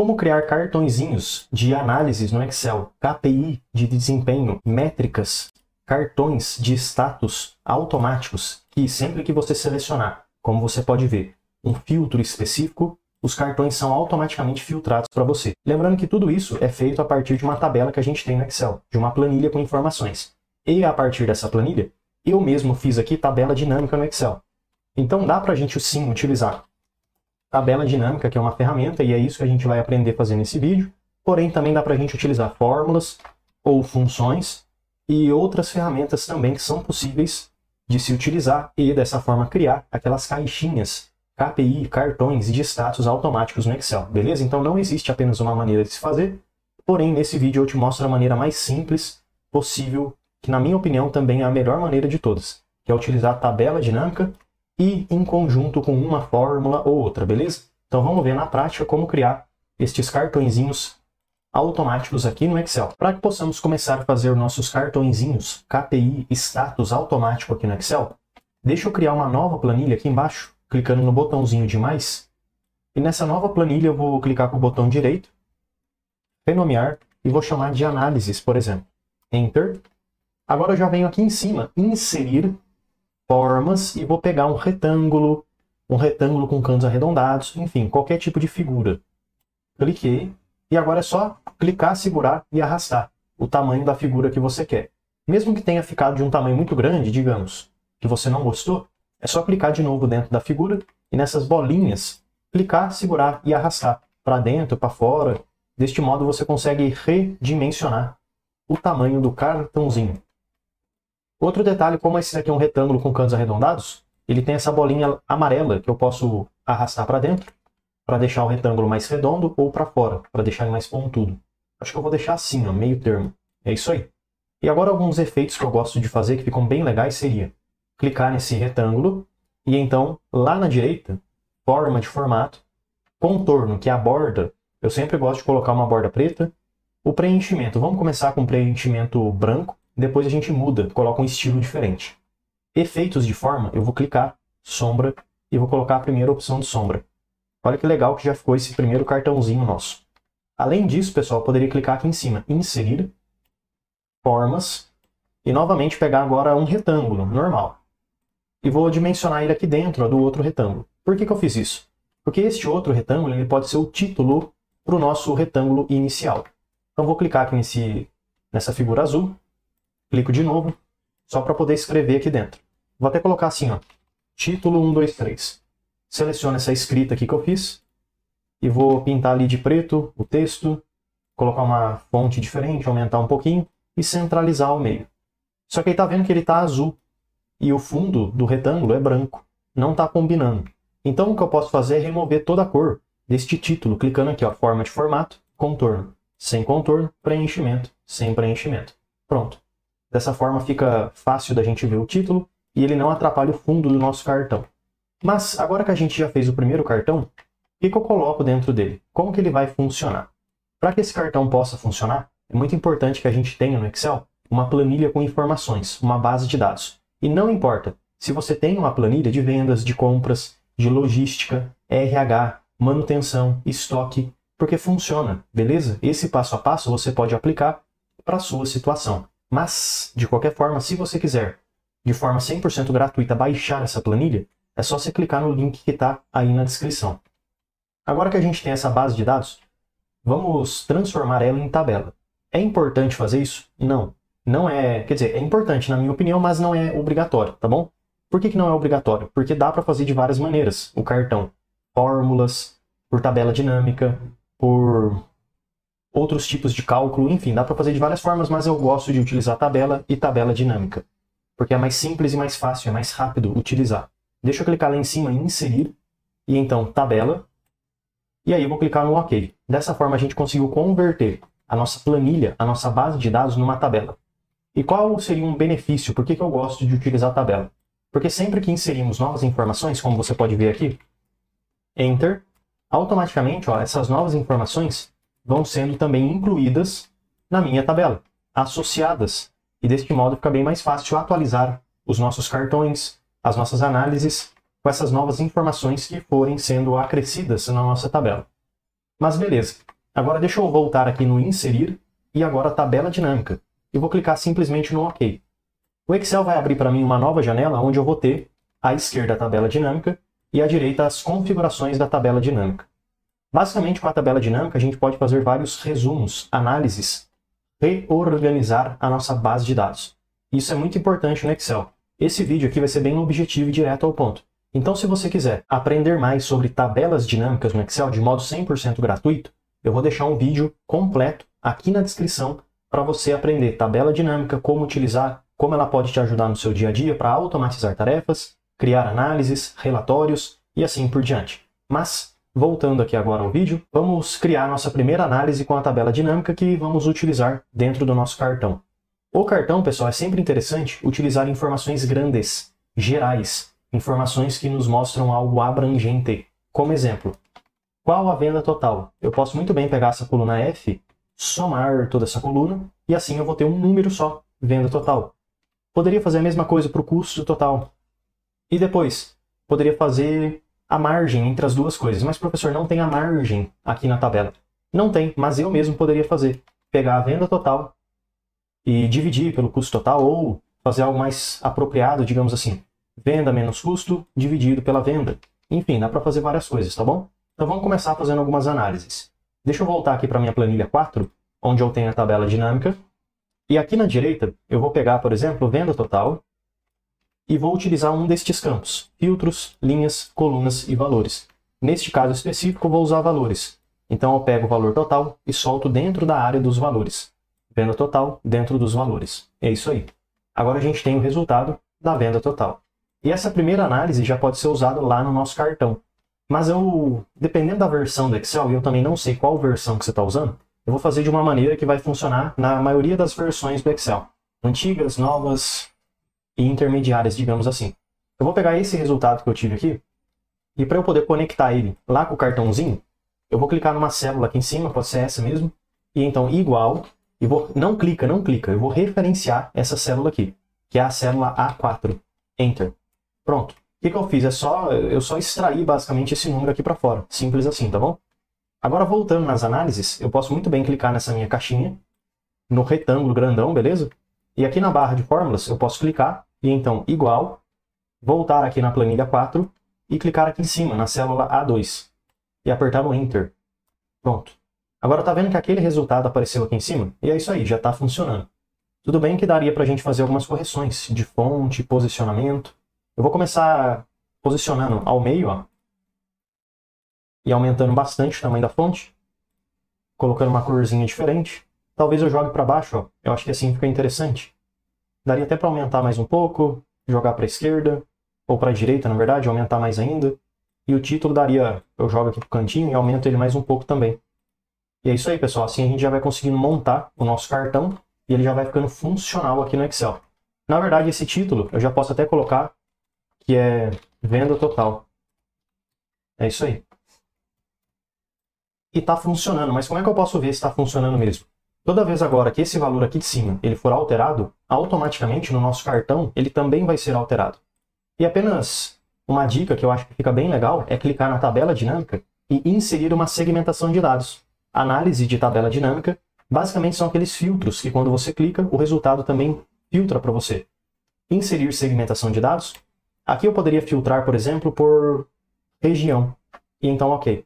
Como criar cartõezinhos de análises no Excel, KPI de desempenho, métricas, cartões de status automáticos, que sempre que você selecionar, como você pode ver, um filtro específico, os cartões são automaticamente filtrados para você. Lembrando que tudo isso é feito a partir de uma tabela que a gente tem no Excel, de uma planilha com informações. E a partir dessa planilha, eu mesmo fiz aqui tabela dinâmica no Excel. Então dá para a gente sim utilizar tabela dinâmica, que é uma ferramenta, e é isso que a gente vai aprender a fazer nesse vídeo. Porém, também dá para a gente utilizar fórmulas ou funções e outras ferramentas também que são possíveis de se utilizar e dessa forma criar aquelas caixinhas KPI, cartões de status automáticos no Excel, beleza? Então não existe apenas uma maneira de se fazer, porém nesse vídeo eu te mostro a maneira mais simples possível, que na minha opinião também é a melhor maneira de todas, que é utilizar a tabela dinâmica e em conjunto com uma fórmula ou outra, beleza? Então vamos ver na prática como criar estes cartõezinhos automáticos aqui no Excel. Para que possamos começar a fazer nossos cartõezinhos KPI status automático aqui no Excel, deixa eu criar uma nova planilha aqui embaixo, clicando no botãozinho de mais. E nessa nova planilha eu vou clicar com o botão direito, renomear, e vou chamar de análises, por exemplo. Enter. Agora eu já venho aqui em cima, inserir formas, e vou pegar um retângulo com cantos arredondados, enfim, qualquer tipo de figura. Cliquei, e agora é só clicar, segurar e arrastar o tamanho da figura que você quer. Mesmo que tenha ficado de um tamanho muito grande, digamos, que você não gostou, é só clicar de novo dentro da figura e nessas bolinhas, clicar, segurar e arrastar para dentro, para fora. Deste modo você consegue redimensionar o tamanho do cartãozinho. Outro detalhe, como esse aqui é um retângulo com cantos arredondados, ele tem essa bolinha amarela que eu posso arrastar para dentro, para deixar o retângulo mais redondo, ou para fora, para deixar ele mais pontudo. Acho que eu vou deixar assim, ó, meio termo. É isso aí. E agora alguns efeitos que eu gosto de fazer, que ficam bem legais, seria clicar nesse retângulo, e então, lá na direita, forma de formato, contorno, que é a borda. Eu sempre gosto de colocar uma borda preta. O preenchimento, vamos começar com preenchimento branco, depois a gente muda, coloca um estilo diferente. Efeitos de forma, eu vou clicar, sombra, e vou colocar a primeira opção de sombra. Olha que legal que já ficou esse primeiro cartãozinho nosso. Além disso, pessoal, eu poderia clicar aqui em cima, inserir, formas, e novamente pegar agora um retângulo normal. E vou dimensionar ele aqui dentro, ó, do outro retângulo. Por que eu fiz isso? Porque este outro retângulo ele pode ser o título para o nosso retângulo inicial. Então vou clicar aqui nessa figura azul, clico de novo, só para poder escrever aqui dentro. Vou até colocar assim, ó, título 1, 2, 3. Seleciono essa escrita aqui que eu fiz, e vou pintar ali de preto o texto, colocar uma fonte diferente, aumentar um pouquinho, e centralizar ao meio. Só que aí tá vendo que ele tá azul, e o fundo do retângulo é branco. Não está combinando. Então o que eu posso fazer é remover toda a cor deste título, clicando aqui, ó, forma de formato, contorno. Sem contorno, preenchimento, sem preenchimento. Pronto. Dessa forma fica fácil da gente ver o título e ele não atrapalha o fundo do nosso cartão. Mas agora que a gente já fez o primeiro cartão, o que eu coloco dentro dele? Como que ele vai funcionar? Para que esse cartão possa funcionar, é muito importante que a gente tenha no Excel uma planilha com informações, uma base de dados. E não importa se você tem uma planilha de vendas, de compras, de logística, RH, manutenção, estoque, porque funciona, beleza? Esse passo a passo você pode aplicar para a sua situação. Mas, de qualquer forma, se você quiser, de forma 100% gratuita, baixar essa planilha, é só você clicar no link que está aí na descrição. Agora que a gente tem essa base de dados, vamos transformar ela em tabela. É importante fazer isso? Não. Não é, quer dizer, é importante na minha opinião, mas não é obrigatório, tá bom? Por que não é obrigatório? Porque dá para fazer de várias maneiras o cartão. Fórmulas, por tabela dinâmica, por outros tipos de cálculo, enfim, dá para fazer de várias formas, mas eu gosto de utilizar tabela e tabela dinâmica, porque é mais simples e mais fácil, é mais rápido utilizar. Deixa eu clicar lá em cima em inserir, e então tabela, e aí eu vou clicar no OK. Dessa forma a gente conseguiu converter a nossa planilha, a nossa base de dados numa tabela. E qual seria um benefício? Por que eu gosto de utilizar a tabela? Porque sempre que inserimos novas informações, como você pode ver aqui, Enter, automaticamente ó, essas novas informações vão sendo também incluídas na minha tabela, associadas. E deste modo fica bem mais fácil atualizar os nossos cartões, as nossas análises, com essas novas informações que forem sendo acrescidas na nossa tabela. Mas beleza. Agora deixa eu voltar aqui no inserir e agora tabela dinâmica. E vou clicar simplesmente no OK. O Excel vai abrir para mim uma nova janela onde eu vou ter à esquerda a tabela dinâmica e à direita as configurações da tabela dinâmica. Basicamente, com a tabela dinâmica, a gente pode fazer vários resumos, análises, reorganizar a nossa base de dados. Isso é muito importante no Excel. Esse vídeo aqui vai ser bem objetivo e direto ao ponto. Então, se você quiser aprender mais sobre tabelas dinâmicas no Excel de modo 100% gratuito, eu vou deixar um vídeo completo aqui na descrição para você aprender tabela dinâmica, como utilizar, como ela pode te ajudar no seu dia a dia para automatizar tarefas, criar análises, relatórios e assim por diante. Mas, voltando aqui agora ao vídeo, vamos criar nossa primeira análise com a tabela dinâmica que vamos utilizar dentro do nosso cartão. O cartão, pessoal, é sempre interessante utilizar informações grandes, gerais, informações que nos mostram algo abrangente. Como exemplo, qual a venda total? Eu posso muito bem pegar essa coluna F, somar toda essa coluna, e assim eu vou ter um número só, venda total. Poderia fazer a mesma coisa para o custo total. E depois, poderia fazer a margem entre as duas coisas. Mas, professor, não tem a margem aqui na tabela. Não tem, mas eu mesmo poderia fazer. Pegar a venda total e dividir pelo custo total, ou fazer algo mais apropriado, digamos assim. Venda menos custo dividido pela venda. Enfim, dá para fazer várias coisas, tá bom? Então vamos começar fazendo algumas análises. Deixa eu voltar aqui para minha planilha 4, onde eu tenho a tabela dinâmica. E aqui na direita, eu vou pegar, por exemplo, venda total, e vou utilizar um destes campos, filtros, linhas, colunas e valores. Neste caso específico, eu vou usar valores. Então eu pego o valor total e solto dentro da área dos valores. Venda total dentro dos valores. É isso aí. Agora a gente tem o resultado da venda total. E essa primeira análise já pode ser usada lá no nosso cartão. Mas dependendo da versão do Excel, e eu também não sei qual versão que você está usando, eu vou fazer de uma maneira que vai funcionar na maioria das versões do Excel. Antigas, novas e intermediárias, digamos assim. Eu vou pegar esse resultado que eu tive aqui, e para eu poder conectar ele lá com o cartãozinho, eu vou clicar numa célula aqui em cima, pode ser essa mesmo, e então igual, e não clica, eu vou referenciar essa célula aqui, que é a célula A4. Enter. Pronto. O que eu fiz? Eu só extraí basicamente esse número aqui para fora. Simples assim, tá bom? Agora, voltando nas análises, eu posso muito bem clicar nessa minha caixinha, no retângulo grandão, beleza? E aqui na barra de fórmulas, eu posso clicar, e então igual, voltar aqui na planilha 4, e clicar aqui em cima, na célula A2, e apertar no Enter. Pronto. Agora tá vendo que aquele resultado apareceu aqui em cima? E é isso aí, já está funcionando. Tudo bem que daria para a gente fazer algumas correções de fonte, posicionamento. Eu vou começar posicionando ao meio, ó, e aumentando bastante o tamanho da fonte, colocando uma corzinha diferente. Talvez eu jogue para baixo, ó. Eu acho que assim fica interessante. Daria até para aumentar mais um pouco, jogar para a esquerda, ou para a direita, na verdade, aumentar mais ainda. E o título daria, eu jogo aqui para o cantinho e aumento ele mais um pouco também. E é isso aí, pessoal. Assim a gente já vai conseguindo montar o nosso cartão e ele já vai ficando funcional aqui no Excel. Na verdade, esse título eu já posso até colocar que é venda total. É isso aí. E está funcionando, mas como é que eu posso ver se está funcionando mesmo? Toda vez agora que esse valor aqui de cima ele for alterado, automaticamente no nosso cartão ele também vai ser alterado. E apenas uma dica que eu acho que fica bem legal é clicar na tabela dinâmica e inserir uma segmentação de dados. Análise de tabela dinâmica, basicamente são aqueles filtros que quando você clica, o resultado também filtra para você. Inserir segmentação de dados. Aqui eu poderia filtrar, por exemplo, por região. E então, ok.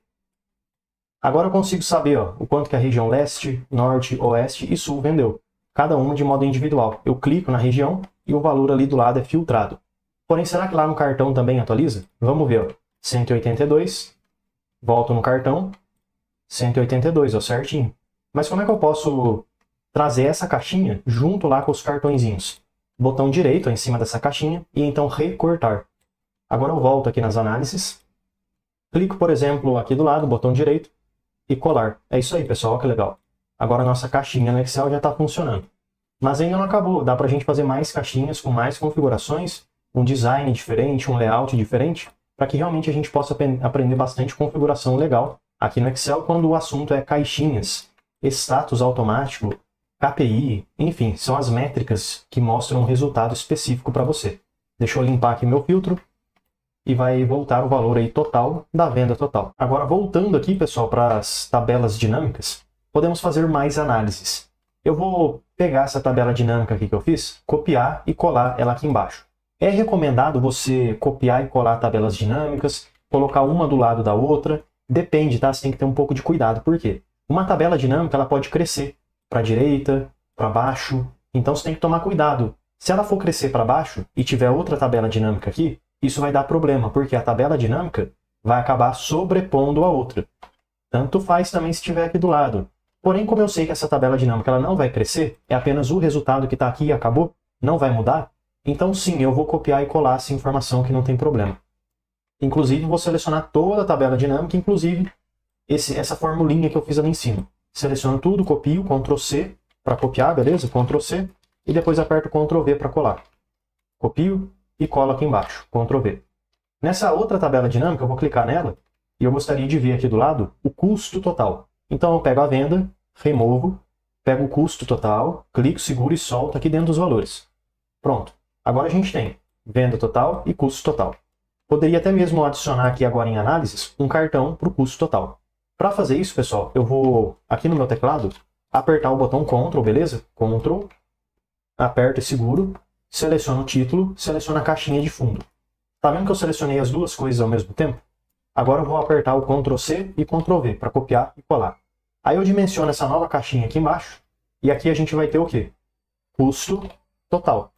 Agora eu consigo saber o quanto que a região leste, norte, oeste e sul vendeu. Cada uma de modo individual. Eu clico na região e o valor ali do lado é filtrado. Porém, será que lá no cartão também atualiza? Vamos ver. 182. Volto no cartão. 182, certinho. Mas como é que eu posso trazer essa caixinha junto lá com os cartõezinhos? Botão direito em cima dessa caixinha e então recortar. Agora eu volto aqui nas análises. Clico, por exemplo, aqui do lado, botão direito e colar. É isso aí, pessoal, olha que legal. Agora a nossa caixinha no Excel já está funcionando. Mas ainda não acabou, dá para a gente fazer mais caixinhas com mais configurações, um design diferente, um layout diferente, para que realmente a gente possa aprender bastante configuração legal aqui no Excel quando o assunto é caixinhas, status automático, KPI, enfim, são as métricas que mostram um resultado específico para você. Deixa eu limpar aqui meu filtro. e vai voltar o valor aí total da venda total. Agora, voltando aqui, pessoal, para as tabelas dinâmicas, podemos fazer mais análises. Eu vou pegar essa tabela dinâmica aqui que eu fiz, copiar e colar ela aqui embaixo. É recomendado você copiar e colar tabelas dinâmicas, colocar uma do lado da outra. Depende, tá? Você tem que ter um pouco de cuidado. Por quê? Uma tabela dinâmica ela pode crescer para a direita, para baixo. Então você tem que tomar cuidado. Se ela for crescer para baixo e tiver outra tabela dinâmica aqui, isso vai dar problema, porque a tabela dinâmica vai acabar sobrepondo a outra. Tanto faz também se estiver aqui do lado. Porém, como eu sei que essa tabela dinâmica ela não vai crescer, é apenas o resultado que está aqui e acabou, não vai mudar, então sim, eu vou copiar e colar essa informação que não tem problema. Inclusive, vou selecionar toda a tabela dinâmica, inclusive essa formulinha que eu fiz ali em cima. Seleciono tudo, copio, Ctrl C para copiar, beleza? Ctrl C, e depois aperto Ctrl V para colar. Copio e colo aqui embaixo, Ctrl V. Nessa outra tabela dinâmica, eu vou clicar nela, e eu gostaria de ver aqui do lado o custo total. Então eu pego a venda, removo, pego o custo total, clico, seguro e solto aqui dentro dos valores. Pronto. Agora a gente tem venda total e custo total. Poderia até mesmo adicionar aqui agora em análises um cartão para o custo total. Para fazer isso, pessoal, eu vou aqui no meu teclado apertar o botão Ctrl, beleza? Ctrl, aperto e seguro, seleciono o título, seleciono a caixinha de fundo. Tá vendo que eu selecionei as duas coisas ao mesmo tempo? Agora eu vou apertar o Ctrl C e Ctrl V para copiar e colar. Aí eu dimensiono essa nova caixinha aqui embaixo e aqui a gente vai ter o quê? Custo total.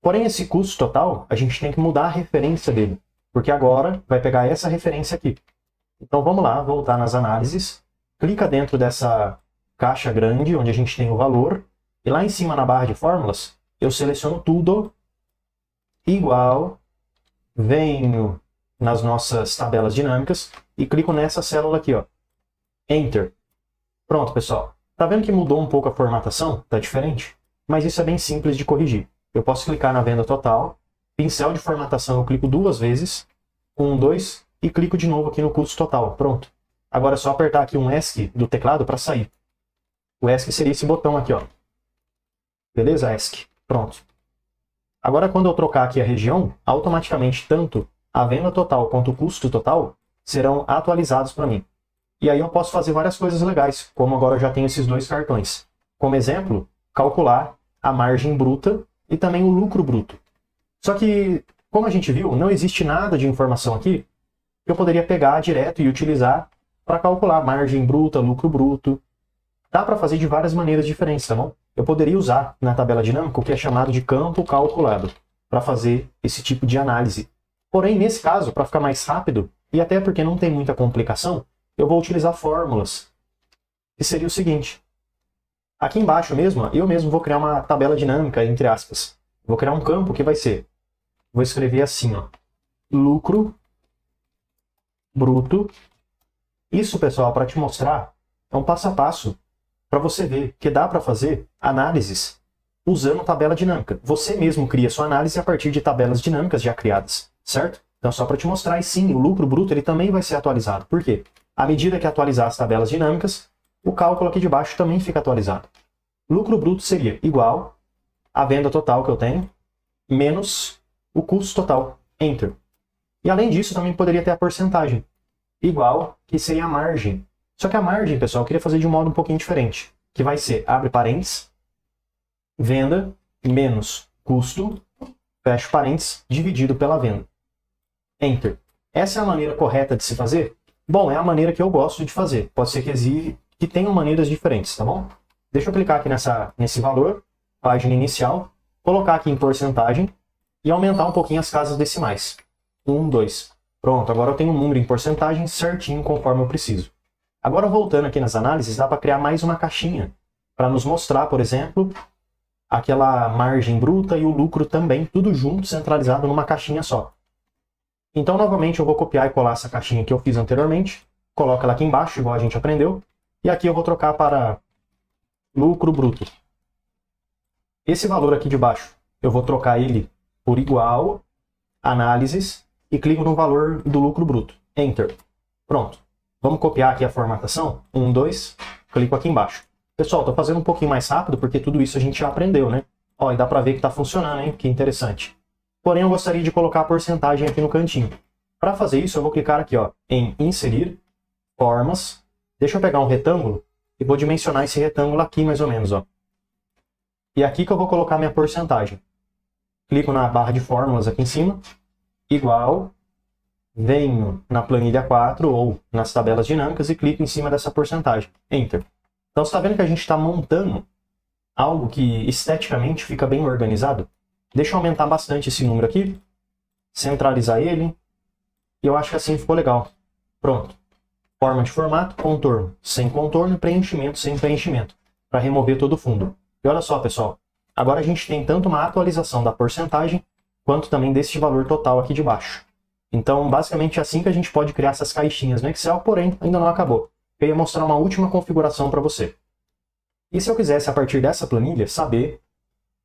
Porém, esse custo total, a gente tem que mudar a referência dele, porque agora vai pegar essa referência aqui. Então vamos lá, voltar nas análises, clica dentro dessa caixa grande, onde a gente tem o valor, e lá em cima na barra de fórmulas, eu seleciono tudo, igual, venho nas nossas tabelas dinâmicas, e clico nessa célula aqui, ó, Enter. Pronto, pessoal. Tá vendo que mudou um pouco a formatação? Tá diferente? Mas isso é bem simples de corrigir. Eu posso clicar na venda total, pincel de formatação eu clico duas vezes, 1, 2, e clico de novo aqui no custo total. Pronto. Agora é só apertar aqui um ESC do teclado para sair. O ESC seria esse botão aqui, ó. Beleza? ESC. Pronto. Agora quando eu trocar aqui a região, automaticamente tanto a venda total quanto o custo total serão atualizados para mim. E aí eu posso fazer várias coisas legais, como agora eu já tenho esses dois cartões. Como exemplo, calcular a margem bruta e também o lucro bruto. Só que, como a gente viu, não existe nada de informação aqui que eu poderia pegar direto e utilizar para calcular margem bruta, lucro bruto. Dá para fazer de várias maneiras diferentes, tá bom? Eu poderia usar na tabela dinâmica o que é chamado de campo calculado para fazer esse tipo de análise. Porém, nesse caso, para ficar mais rápido, e até porque não tem muita complicação, eu vou utilizar fórmulas, que seria o seguinte. Aqui embaixo mesmo, eu mesmo vou criar uma tabela dinâmica, entre aspas. Vou criar um campo que vai ser, vou escrever assim, ó, lucro bruto. Isso, pessoal, para te mostrar, é um passo a passo para você ver que dá para fazer análises usando tabela dinâmica. Você mesmo cria sua análise a partir de tabelas dinâmicas já criadas, certo? Então, só para te mostrar, e sim, o lucro bruto ele também vai ser atualizado. Por quê? À medida que atualizar as tabelas dinâmicas, o cálculo aqui de baixo também fica atualizado. Lucro bruto seria igual a venda total que eu tenho, menos o custo total, Enter. E além disso, também poderia ter a porcentagem, igual, que seria a margem. Só que a margem, pessoal, eu queria fazer de um modo um pouquinho diferente, que vai ser, abre parênteses, venda menos custo, fecha parênteses, dividido pela venda. Enter. Essa é a maneira correta de se fazer? Bom, é a maneira que eu gosto de fazer. Pode ser que tenham maneiras diferentes, tá bom? Deixa eu clicar aqui nesse valor, página inicial, colocar aqui em porcentagem e aumentar um pouquinho as casas decimais. 1, 2. Pronto, agora eu tenho um número em porcentagem certinho conforme eu preciso. Agora voltando aqui nas análises, dá para criar mais uma caixinha para nos mostrar, por exemplo, aquela margem bruta e o lucro também, tudo junto, centralizado numa caixinha só. Então, novamente, eu vou copiar e colar essa caixinha que eu fiz anteriormente, coloco ela aqui embaixo, igual a gente aprendeu, e aqui eu vou trocar para lucro bruto. Esse valor aqui de baixo, eu vou trocar ele por igual, análises, e clico no valor do lucro bruto. Enter. Pronto. Vamos copiar aqui a formatação. 1, 2, clico aqui embaixo. Pessoal, estou fazendo um pouquinho mais rápido, porque tudo isso a gente já aprendeu, né? Ó, e dá para ver que está funcionando, hein? Que interessante. Porém, eu gostaria de colocar a porcentagem aqui no cantinho. Para fazer isso, eu vou clicar aqui ó, em Inserir, Formas. Deixa eu pegar um retângulo e vou dimensionar esse retângulo aqui mais ou menos. Ó. E aqui que eu vou colocar minha porcentagem. Clico na barra de fórmulas aqui em cima, igual, venho na planilha 4 ou nas tabelas dinâmicas e clico em cima dessa porcentagem. Enter. Então você está vendo que a gente está montando algo que esteticamente fica bem organizado? Deixa eu aumentar bastante esse número aqui, centralizar ele, e eu acho que assim ficou legal. Pronto. Forma de formato, contorno sem contorno, preenchimento sem preenchimento, para remover todo o fundo. E olha só, pessoal, agora a gente tem tanto uma atualização da porcentagem, quanto também desse valor total aqui de baixo. Então, basicamente é assim que a gente pode criar essas caixinhas no Excel, porém, ainda não acabou. Eu ia mostrar uma última configuração para você. E se eu quisesse, a partir dessa planilha, saber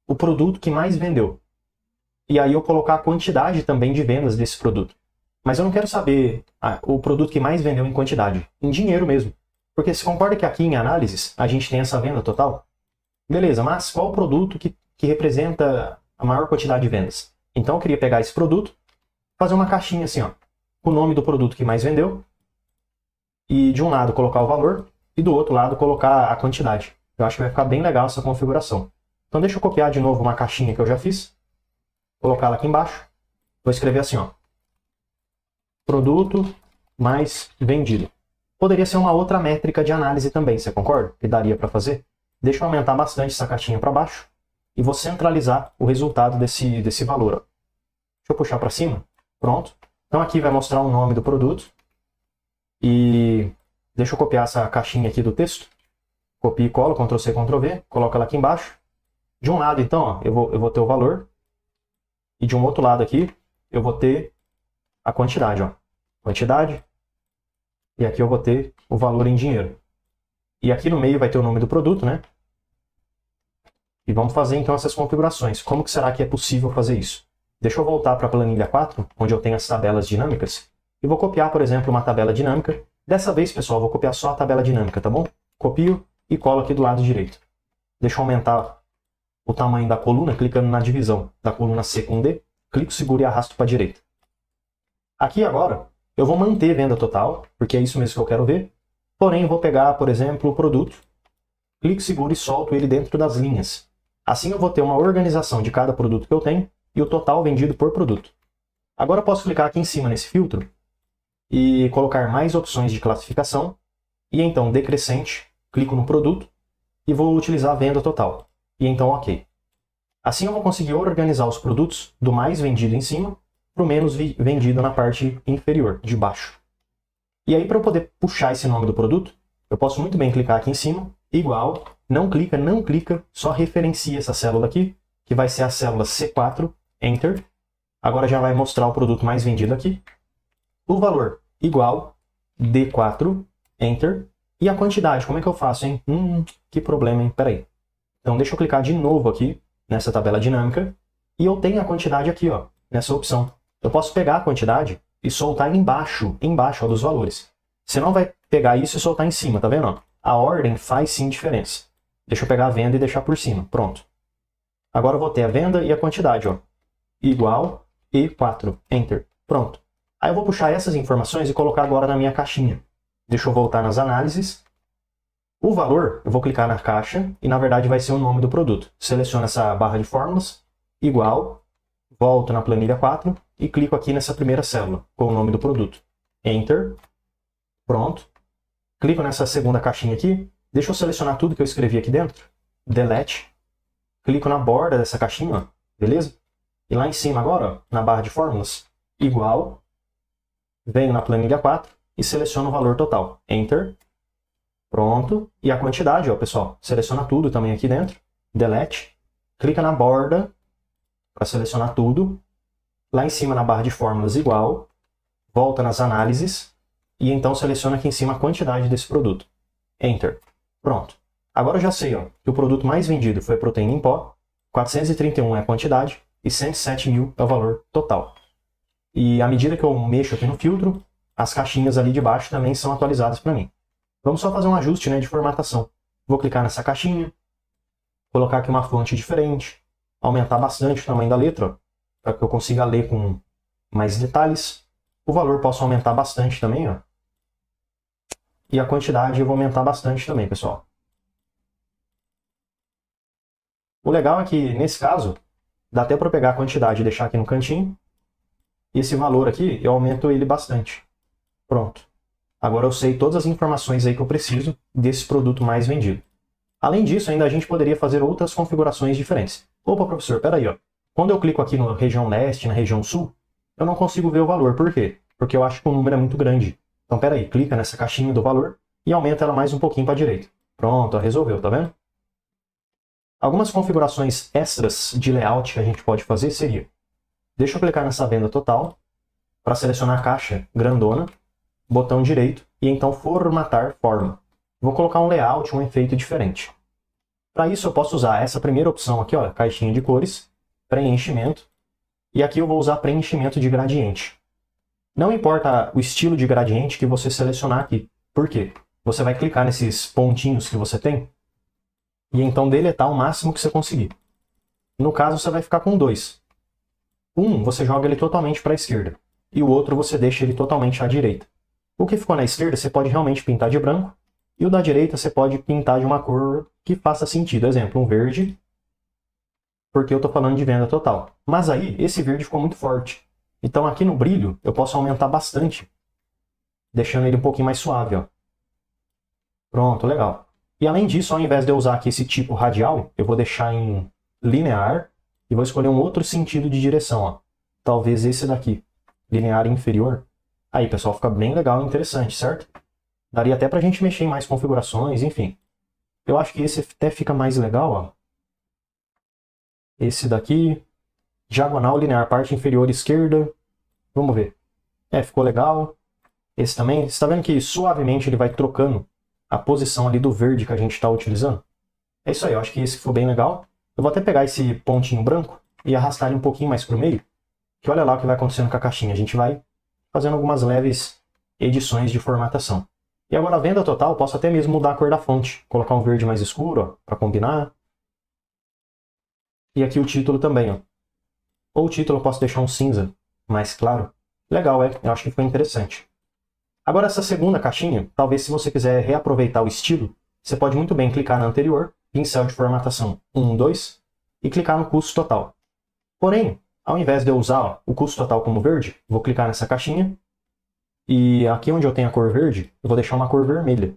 o produto que mais vendeu? E aí eu colocar a quantidade também de vendas desse produto. Mas eu não quero saber o produto que mais vendeu em quantidade, em dinheiro mesmo. Porque se concorda que aqui em análises a gente tem essa venda total? Beleza, mas qual o produto que representa a maior quantidade de vendas? Então eu queria pegar esse produto, fazer uma caixinha assim, ó, com o nome do produto que mais vendeu, e de um lado colocar o valor, e do outro lado colocar a quantidade. Eu acho que vai ficar bem legal essa configuração. Então deixa eu copiar de novo uma caixinha que eu já fiz, colocar ela aqui embaixo, vou escrever assim, ó, produto mais vendido. Poderia ser uma outra métrica de análise também, você concorda? Que daria para fazer? Deixa eu aumentar bastante essa caixinha para baixo e vou centralizar o resultado desse valor. Ó. Deixa eu puxar para cima. Pronto. Então aqui vai mostrar o nome do produto. E deixa eu copiar essa caixinha aqui do texto. Copio e colo, Ctrl C, Ctrl V. Coloco ela aqui embaixo. De um lado, então, ó, eu vou ter o valor. E de um outro lado aqui, eu vou ter a quantidade. Ó. Quantidade. E aqui eu vou ter o valor em dinheiro. E aqui no meio vai ter o nome do produto, né? E vamos fazer então essas configurações. Como que será que é possível fazer isso? Deixa eu voltar para a planilha 4, onde eu tenho as tabelas dinâmicas. E vou copiar, por exemplo, uma tabela dinâmica. Dessa vez, pessoal, eu vou copiar só a tabela dinâmica, tá bom? Copio e colo aqui do lado direito. Deixa eu aumentar o tamanho da coluna, clicando na divisão da coluna C com D. Clico, seguro e arrasto para a direita. Aqui agora, eu vou manter venda total, porque é isso mesmo que eu quero ver. Porém, eu vou pegar, por exemplo, o produto, clico, seguro e solto ele dentro das linhas. Assim eu vou ter uma organização de cada produto que eu tenho e o total vendido por produto. Agora eu posso clicar aqui em cima nesse filtro e colocar mais opções de classificação. E então, decrescente, clico no produto e vou utilizar a venda total. E então, ok. Assim eu vou conseguir organizar os produtos do mais vendido em cima para o menos vendido na parte inferior, de baixo. E aí, para eu poder puxar esse nome do produto, eu posso muito bem clicar aqui em cima, igual, não clica, só referencia essa célula aqui, que vai ser a célula C4, Enter. Agora já vai mostrar o produto mais vendido aqui. O valor, igual, D4, Enter. E a quantidade, como é que eu faço, hein? Que problema, hein? Peraí. Então, deixa eu clicar de novo aqui, nessa tabela dinâmica, e eu tenho a quantidade aqui, ó, nessa opção. Eu posso pegar a quantidade e soltar embaixo ó, dos valores. Você não vai pegar isso e soltar em cima, tá vendo? A ordem faz sim diferença. Deixa eu pegar a venda e deixar por cima. Pronto. Agora eu vou ter a venda e a quantidade, ó. Igual E4. Enter. Pronto. Aí eu vou puxar essas informações e colocar agora na minha caixinha. Deixa eu voltar nas análises. O valor, eu vou clicar na caixa e na verdade vai ser o nome do produto. Seleciono essa barra de fórmulas. Igual. Volto na planilha 4 e clico aqui nessa primeira célula com o nome do produto. Enter. Pronto. Clico nessa segunda caixinha aqui. Deixa eu selecionar tudo que eu escrevi aqui dentro. Delete. Clico na borda dessa caixinha, ó, beleza? E lá em cima agora, ó, na barra de fórmulas, igual. Venho na planilha 4 e seleciono o valor total. Enter. Pronto. E a quantidade, ó, pessoal. Seleciona tudo também aqui dentro. Delete. Clica na borda para selecionar tudo. Lá em cima na barra de fórmulas igual. Volta nas análises. E então seleciona aqui em cima a quantidade desse produto. Enter. Pronto. Agora eu já sei, ó, que o produto mais vendido foi proteína em pó. 431 é a quantidade. E 107.000 é o valor total. E à medida que eu mexo aqui no filtro, as caixinhas ali de baixo também são atualizadas para mim. Vamos só fazer um ajuste, né, de formatação. Vou clicar nessa caixinha. Colocar aqui uma fonte diferente. Aumentar bastante o tamanho da letra, para que eu consiga ler com mais detalhes. O valor posso aumentar bastante também, ó. E a quantidade eu vou aumentar bastante também, pessoal. O legal é que, nesse caso, dá até para pegar a quantidade e deixar aqui no cantinho. E esse valor aqui, eu aumento ele bastante. Pronto. Agora eu sei todas as informações aí que eu preciso desse produto mais vendido. Além disso, ainda a gente poderia fazer outras configurações diferentes. Opa, professor, peraí, ó. Quando eu clico aqui na região leste, na região sul, eu não consigo ver o valor. Por quê? Porque eu acho que o número é muito grande. Então, peraí, clica nessa caixinha do valor e aumenta ela mais um pouquinho para a direita. Pronto, resolveu, tá vendo? Algumas configurações extras de layout que a gente pode fazer seria: deixa eu clicar nessa venda total para selecionar a caixa grandona, botão direito e então formatar forma. Vou colocar um layout, um efeito diferente. Para isso eu posso usar essa primeira opção aqui, ó, caixinha de cores, preenchimento, e aqui eu vou usar preenchimento de gradiente. Não importa o estilo de gradiente que você selecionar aqui. Por quê? Você vai clicar nesses pontinhos que você tem e então deletar o máximo que você conseguir. No caso, você vai ficar com dois. Um, você joga ele totalmente para a esquerda. E o outro, você deixa ele totalmente à direita. O que ficou na esquerda, você pode realmente pintar de branco. E o da direita, você pode pintar de uma cor que faça sentido. Exemplo, um verde. Porque eu estou falando de venda total. Mas aí, esse verde ficou muito forte. Então aqui no brilho, eu posso aumentar bastante. Deixando ele um pouquinho mais suave, ó. Pronto, legal. E além disso, ao invés de eu usar aqui esse tipo radial, eu vou deixar em linear e vou escolher um outro sentido de direção, ó. Talvez esse daqui, linear inferior. Aí, pessoal, fica bem legal e interessante, certo? Daria até pra gente mexer em mais configurações, enfim. Eu acho que esse até fica mais legal, ó. Esse daqui, diagonal linear, parte inferior esquerda. Vamos ver. Ficou legal. Esse também. Você está vendo que suavemente ele vai trocando a posição ali do verde que a gente está utilizando? É isso aí, eu acho que esse ficou bem legal. Eu vou até pegar esse pontinho branco e arrastar ele um pouquinho mais para o meio. Que olha lá o que vai acontecendo com a caixinha. A gente vai fazendo algumas leves edições de formatação. E agora a venda total, eu posso até mesmo mudar a cor da fonte. Colocar um verde mais escuro, para combinar. E aqui o título também, ó. Ou o título eu posso deixar um cinza mais claro. Legal, eu acho que ficou interessante. Agora essa segunda caixinha, talvez se você quiser reaproveitar o estilo, você pode muito bem clicar na anterior, pincel de formatação 1, 2, e clicar no custo total. Porém, ao invés de eu usar, ó, o custo total como verde, vou clicar nessa caixinha, e aqui onde eu tenho a cor verde, eu vou deixar uma cor vermelha.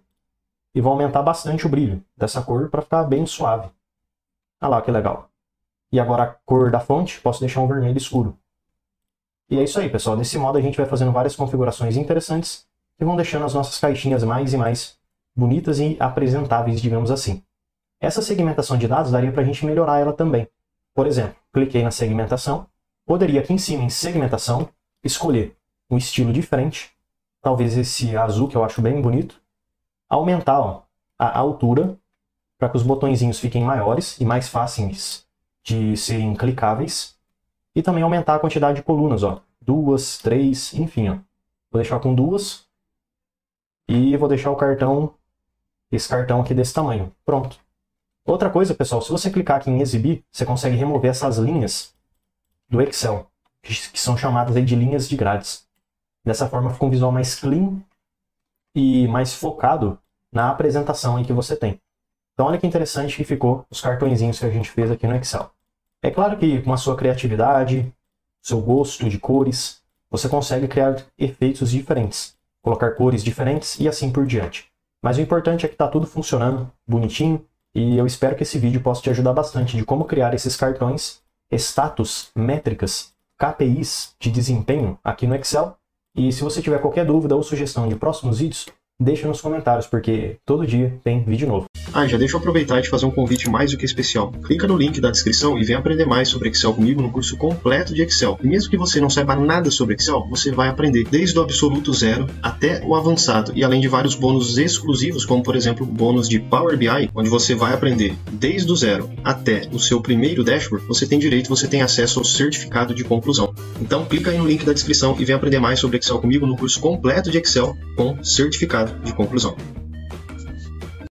E vou aumentar bastante o brilho dessa cor para ficar bem suave. Olha lá que legal. E agora a cor da fonte, posso deixar um vermelho escuro. E é isso aí, pessoal. Desse modo a gente vai fazendo várias configurações interessantes que vão deixando as nossas caixinhas mais e mais bonitas e apresentáveis, digamos assim. Essa segmentação de dados daria para a gente melhorar ela também. Por exemplo, cliquei na segmentação, poderia aqui em cima em segmentação, escolher um estilo diferente, talvez esse azul que eu acho bem bonito, aumentar, ó, a altura para que os botõezinhos fiquem maiores e mais fáceis de serem clicáveis, e também aumentar a quantidade de colunas, ó, 2, 3, enfim, ó. Vou deixar com 2 e vou deixar o cartão, esse cartão aqui desse tamanho. Pronto. Outra coisa, pessoal, se você clicar aqui em exibir, você consegue remover essas linhas do Excel, que são chamadas aí de linhas de grades. Dessa forma fica um visual mais clean e mais focado na apresentação aí que você tem. Então olha que interessante que ficou os cartõezinhos que a gente fez aqui no Excel. É claro que com a sua criatividade, seu gosto de cores, você consegue criar efeitos diferentes, colocar cores diferentes e assim por diante. Mas o importante é que está tudo funcionando bonitinho e eu espero que esse vídeo possa te ajudar bastante de como criar esses cartões, status, métricas, KPIs de desempenho aqui no Excel. E se você tiver qualquer dúvida ou sugestão de próximos vídeos, deixa nos comentários, porque todo dia tem vídeo novo. Já deixa eu aproveitar e te fazer um convite mais do que especial. Clica no link da descrição e vem aprender mais sobre Excel comigo no curso completo de Excel. E mesmo que você não saiba nada sobre Excel, você vai aprender desde o absoluto zero até o avançado. E além de vários bônus exclusivos, como por exemplo o bônus de Power BI, onde você vai aprender desde o zero até o seu primeiro dashboard, você tem acesso ao certificado de conclusão. Então clica aí no link da descrição e vem aprender mais sobre Excel comigo no curso completo de Excel com certificado de conclusão.